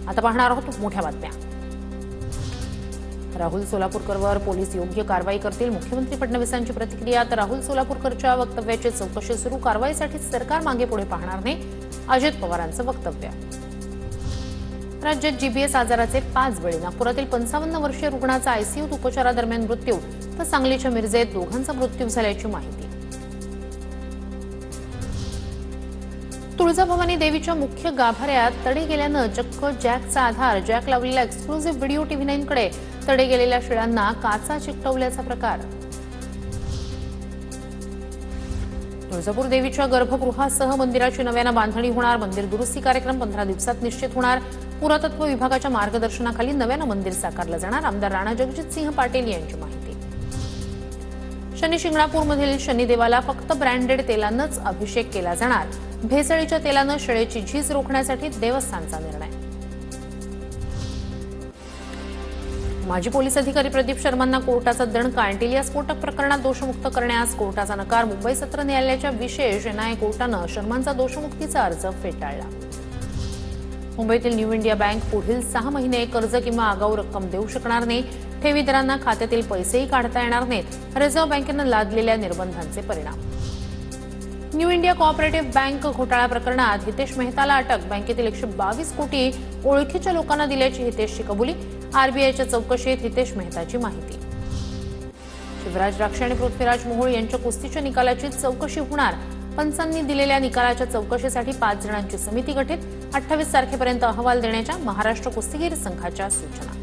आता पाहणार आहोत मोठ्या बातम्या। राहुल सोलापूरकरवर पोलीस योग्य कारवाई करतील, मुख्यमंत्री फडणवीसांची प्रतिक्रिया। तर राहुल सोलापूरकरच्या वक्तव्याची चौकशी सुरू, कारवाईसाठी सरकार मागे पुढे पाहणार नाही, अजित पवारांचं वक्तव्य। राज्यात जीबीएस आजाराचे 5 बळी, नागपुरातील 55 वर्षीय रुग्णाचा आयसीयूत उपचारादरम्यान मृत्यू, तर सांगलीच्या मिरजेत दोघांचा मृत्यू झाल्याची माहिती। तुळजाभवानी देवीच्या मुख्य गाभाऱ्यात तडे गेल्यानं चक्क जॅकचा आधार, जॅक लावलेला एक्सक्लुझिव्ह व्हिडिओ TV9 कडे, तडे गेलेल्या शिळांना काचा चिकटवल्याचा प्रकार। तुळजापूर देवीच्या गर्भगृहासह मंदिराची नव्यानं बांधणी होणार, मंदिर दुरुस्ती कार्यक्रम 15 दिवसात निश्चित होणार। पुरातत्व विभागाच्या मार्गदर्शनाखाली नव्यानं मंदिर साकारलं जाणार, आमदार राणा जगजितसिंह पाटील यांची माहिती। शनी शिंगणापूरमधील शनिदेवाला फक्त ब्रँडेड तेलानंच अभिषेक केला जाणार, भेसळीच्या तेलानं शेळीची झीज रोखण्यासाठी देवस्थानचा निर्णय। माजी पोलीस अधिकारी प्रदीप शर्मांना कोर्टाचा दणका, अँटिलिया स्फोटक प्रकरणात दोषमुक्त करण्यास कोर्टाचा नकार, मुंबई सत्र न्यायालयाच्या विशेष NIA कोर्टानं शर्मांचा दोषमुक्तीचा अर्ज फेटाळला। मुंबईतील न्यू इंडिया बँक पुढील 6 महिने कर्ज किंवा आगाऊ रक्कम देऊ शकणार नाही, ठेवीदारांना खात्यातील पैसेही काढता येणार नाहीत, रिझर्व्ह बँकेनं लादलेल्या निर्बंधांचे परिणाम। न्यू इंडिया कोऑपरेटिव्ह बँक घोटाळा प्रकरणात हितेश मेहताला अटक, बँकेतील 122 कोटी ओळखीच्या लोकांना दिल्याची हितेशची कबुली, आरबीआयच्या चौकशीत हितेश मेहताची माहिती। शिवराज राक्षे आणि पृथ्वीराज मोहोळ यांच्या कुस्तीच्या निकालाची चौकशी होणार, पंचांनी दिलेल्या निकालाच्या चौकशीसाठी 5 जणांची समिती गठीत, 28 तारखेपर्यंत अहवाल देण्याच्या महाराष्ट्र कुस्तीगीर संघाच्या सूचना।